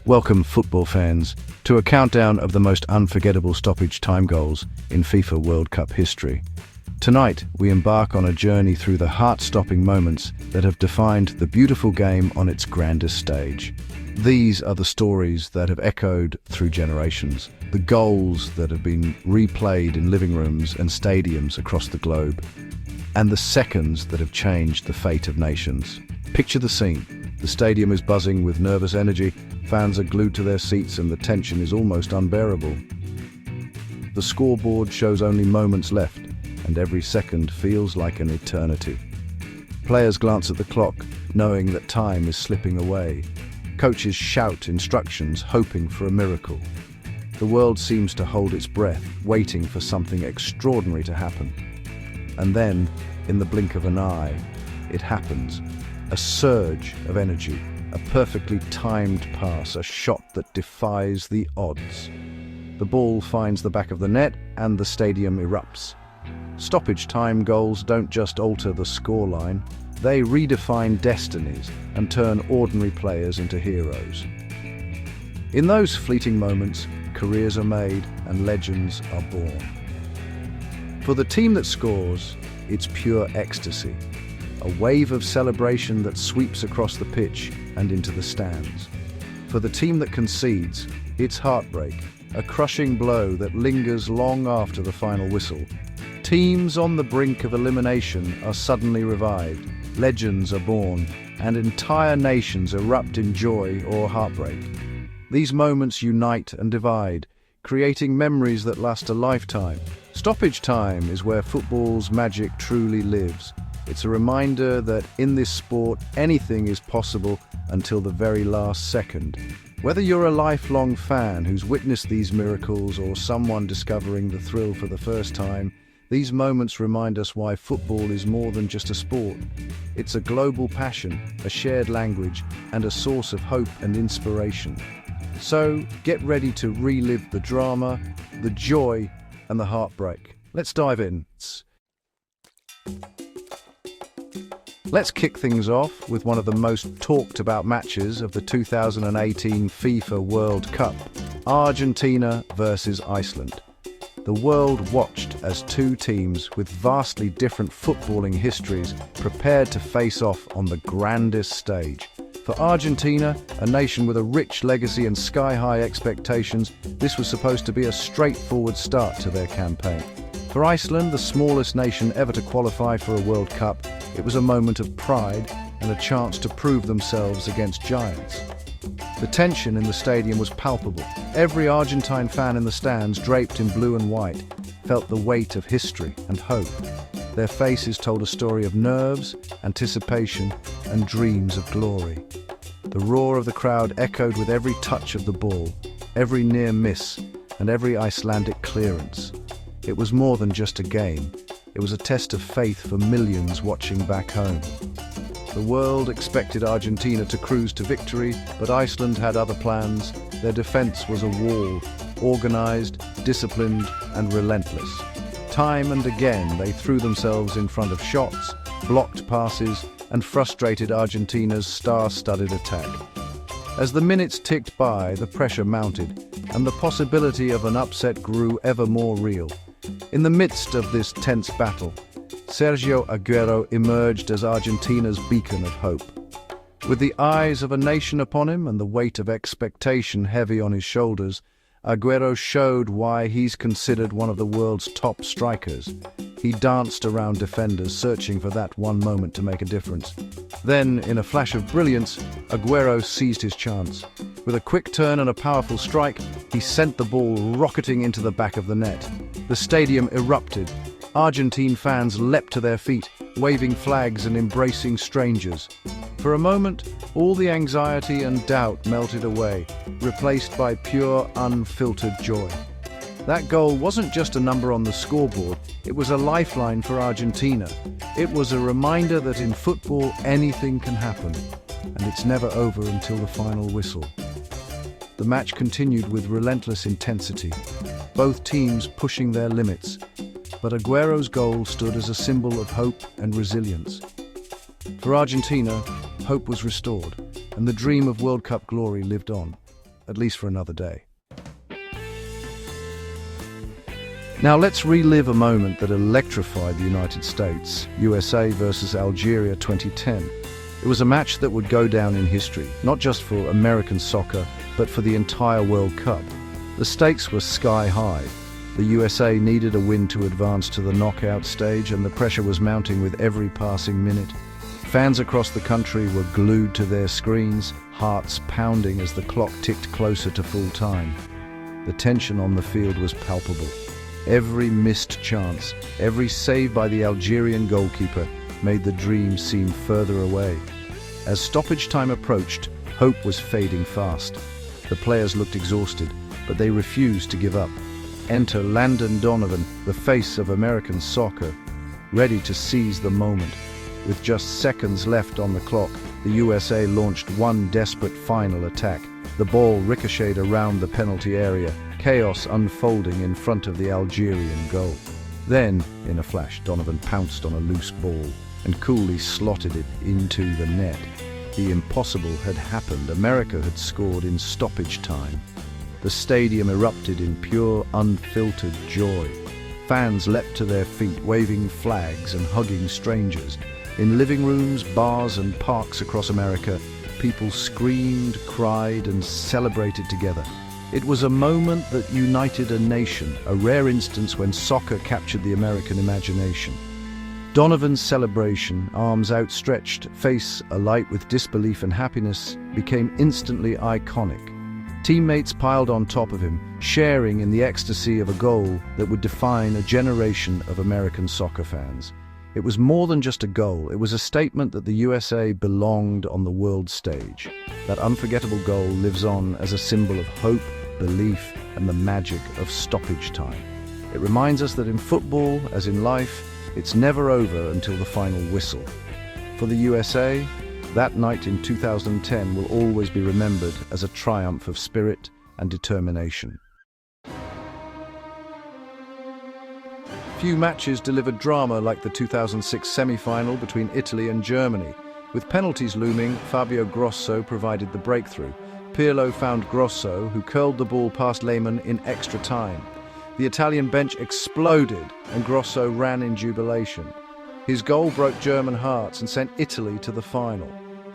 Welcome, football fans, to a countdown of the most unforgettable stoppage time goals in FIFA World Cup history. Tonight, we embark on a journey through the heart-stopping moments that have defined the beautiful game on its grandest stage. These are the stories that have echoed through generations, the goals that have been replayed in living rooms and stadiums across the globe, and the seconds that have changed the fate of nations. Picture the scene. The stadium is buzzing with nervous energy, fans are glued to their seats and the tension is almost unbearable. The scoreboard shows only moments left, and every second feels like an eternity. Players glance at the clock, knowing that time is slipping away. Coaches shout instructions, hoping for a miracle. The world seems to hold its breath, waiting for something extraordinary to happen. And then, in the blink of an eye, it happens. A surge of energy, a perfectly timed pass, a shot that defies the odds. The ball finds the back of the net and the stadium erupts. Stoppage time goals don't just alter the scoreline, they redefine destinies and turn ordinary players into heroes. In those fleeting moments, careers are made and legends are born. For the team that scores, it's pure ecstasy. A wave of celebration that sweeps across the pitch and into the stands. For the team that concedes, it's heartbreak, a crushing blow that lingers long after the final whistle. Teams on the brink of elimination are suddenly revived, legends are born, and entire nations erupt in joy or heartbreak. These moments unite and divide, creating memories that last a lifetime. Stoppage time is where football's magic truly lives. It's a reminder that in this sport, anything is possible until the very last second. Whether you're a lifelong fan who's witnessed these miracles or someone discovering the thrill for the first time, these moments remind us why football is more than just a sport. It's a global passion, a shared language, and a source of hope and inspiration. So, get ready to relive the drama, the joy, and the heartbreak. Let's dive in. Let's kick things off with one of the most talked about matches of the 2018 FIFA World Cup, Argentina versus Iceland. The world watched as two teams with vastly different footballing histories prepared to face off on the grandest stage. For Argentina, a nation with a rich legacy and sky-high expectations, this was supposed to be a straightforward start to their campaign. For Iceland, the smallest nation ever to qualify for a World Cup, it was a moment of pride and a chance to prove themselves against giants. The tension in the stadium was palpable. Every Argentine fan in the stands, draped in blue and white, felt the weight of history and hope. Their faces told a story of nerves, anticipation, and dreams of glory. The roar of the crowd echoed with every touch of the ball, every near miss, and every Icelandic clearance. It was more than just a game. It was a test of faith for millions watching back home. The world expected Argentina to cruise to victory, but Iceland had other plans. Their defense was a wall, organized, disciplined, and relentless. Time and again, they threw themselves in front of shots, blocked passes, and frustrated Argentina's star-studded attack. As the minutes ticked by, the pressure mounted, and the possibility of an upset grew ever more real. In the midst of this tense battle, Sergio Aguero emerged as Argentina's beacon of hope. With the eyes of a nation upon him and the weight of expectation heavy on his shoulders, Aguero showed why he's considered one of the world's top strikers. He danced around defenders, searching for that one moment to make a difference. Then, in a flash of brilliance, Aguero seized his chance. With a quick turn and a powerful strike, he sent the ball rocketing into the back of the net. The stadium erupted. Argentine fans leapt to their feet, waving flags and embracing strangers. For a moment, all the anxiety and doubt melted away, replaced by pure, unfiltered joy. That goal wasn't just a number on the scoreboard, it was a lifeline for Argentina. It was a reminder that in football anything can happen, and it's never over until the final whistle. The match continued with relentless intensity, both teams pushing their limits, but Aguero's goal stood as a symbol of hope and resilience. For Argentina, hope was restored, and the dream of World Cup glory lived on. at least for another day. Now let's relive a moment that electrified the United States, USA versus Algeria 2010. It was a match that would go down in history, not just for American soccer, but for the entire World Cup. The stakes were sky high. The USA needed a win to advance to the knockout stage, and the pressure was mounting with every passing minute. Fans across the country were glued to their screens, hearts pounding as the clock ticked closer to full time. The tension on the field was palpable. Every missed chance, every save by the Algerian goalkeeper made the dream seem further away. As stoppage time approached, hope was fading fast. The players looked exhausted, but they refused to give up. Enter Landon Donovan, the face of American soccer, ready to seize the moment. With just seconds left on the clock, the USA launched one desperate final attack. The ball ricocheted around the penalty area, chaos unfolding in front of the Algerian goal. Then, in a flash, Donovan pounced on a loose ball and coolly slotted it into the net. The impossible had happened. America had scored in stoppage time. The stadium erupted in pure, unfiltered joy. Fans leapt to their feet, waving flags and hugging strangers. In living rooms, bars and parks across America, people screamed, cried and celebrated together. It was a moment that united a nation, a rare instance when soccer captured the American imagination. Donovan's celebration, arms outstretched, face alight with disbelief and happiness, became instantly iconic. Teammates piled on top of him, sharing in the ecstasy of a goal that would define a generation of American soccer fans. It was more than just a goal, it was a statement that the USA belonged on the world stage. That unforgettable goal lives on as a symbol of hope, belief, and the magic of stoppage time. It reminds us that in football, as in life, it's never over until the final whistle. For the USA, that night in 2010 will always be remembered as a triumph of spirit and determination. Few matches delivered drama like the 2006 semi-final between Italy and Germany. With penalties looming, Fabio Grosso provided the breakthrough. Pirlo found Grosso, who curled the ball past Lehmann in extra time. The Italian bench exploded and Grosso ran in jubilation. His goal broke German hearts and sent Italy to the final,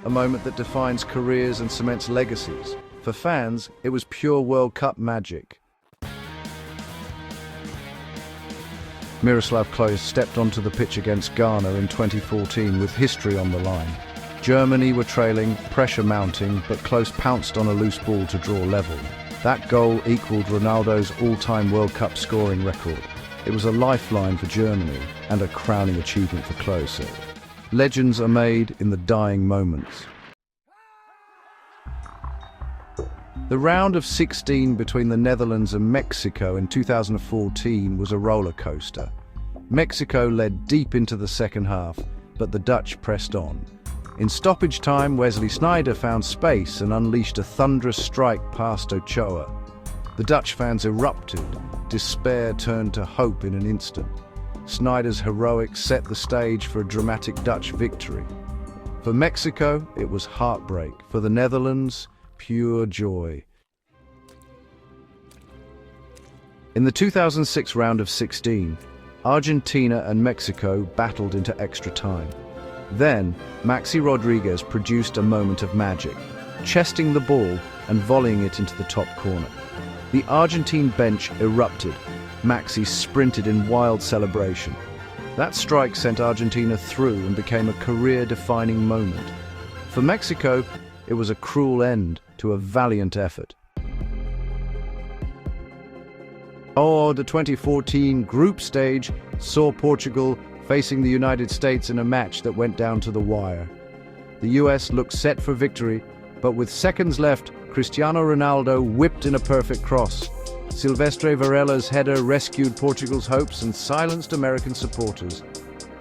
a moment that defines careers and cements legacies. For fans, it was pure World Cup magic. Miroslav Klose stepped onto the pitch against Ghana in 2014 with history on the line. Germany were trailing, pressure mounting, but Klose pounced on a loose ball to draw level. That goal equaled Ronaldo's all-time World Cup scoring record. It was a lifeline for Germany and a crowning achievement for Klose. Legends are made in the dying moments. The round of 16 between the Netherlands and Mexico in 2014 was a roller coaster. Mexico led deep into the second half, but the Dutch pressed on. In stoppage time, Wesley Sneijder found space and unleashed a thunderous strike past Ochoa. The Dutch fans erupted. Despair turned to hope in an instant. Snyder's heroics set the stage for a dramatic Dutch victory. For Mexico, it was heartbreak. For the Netherlands, pure joy. In the 2006 round of 16, Argentina and Mexico battled into extra time. Then, Maxi Rodriguez produced a moment of magic, chesting the ball and volleying it into the top corner. The Argentine bench erupted. Maxi sprinted in wild celebration. That strike sent Argentina through and became a career-defining moment. For Mexico, it was a cruel end to a valiant effort. The 2014 group stage saw Portugal facing the United States in a match that went down to the wire. The US looked set for victory, but with seconds left, Cristiano Ronaldo whipped in a perfect cross. Silvestre Varela's header rescued Portugal's hopes and silenced American supporters.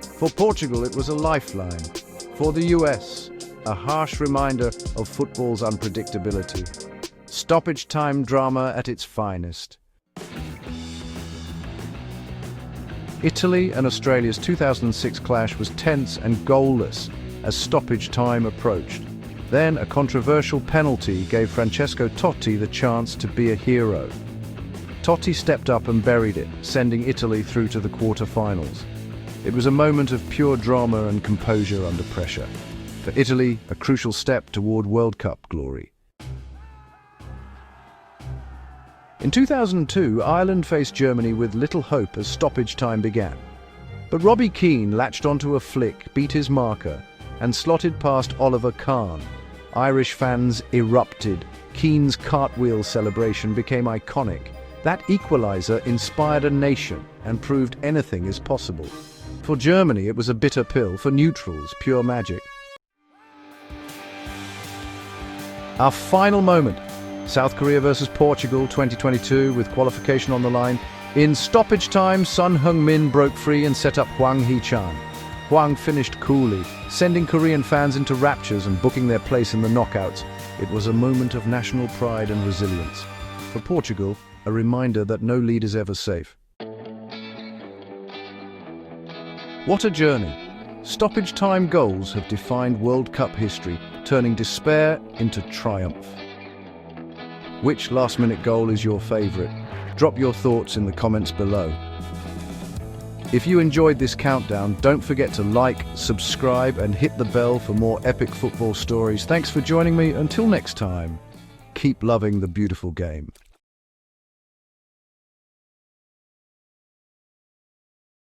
For Portugal, it was a lifeline. For the US, a harsh reminder of football's unpredictability. Stoppage time drama at its finest. Italy and Australia's 2006 clash was tense and goalless as stoppage time approached. Then a controversial penalty gave Francesco Totti the chance to be a hero. Totti stepped up and buried it, sending Italy through to the quarter-finals. It was a moment of pure drama and composure under pressure. For Italy, a crucial step toward World Cup glory. In 2002, Ireland faced Germany with little hope as stoppage time began. But Robbie Keane latched onto a flick, beat his marker, and slotted past Oliver Kahn. Irish fans erupted. Keane's cartwheel celebration became iconic. That equalizer inspired a nation and proved anything is possible. For Germany, it was a bitter pill. For neutrals, pure magic. Our final moment. South Korea versus Portugal 2022 with qualification on the line. In stoppage time, Son Heung-min broke free and set up Hwang Hee-chan. Hwang finished coolly, sending Korean fans into raptures and booking their place in the knockouts. It was a moment of national pride and resilience. For Portugal, a reminder that no lead is ever safe. What a journey! Stoppage time goals have defined World Cup history, turning despair into triumph. Which last-minute goal is your favourite? Drop your thoughts in the comments below. If you enjoyed this countdown, don't forget to like, subscribe and hit the bell for more epic football stories. Thanks for joining me. Until next time, keep loving the beautiful game.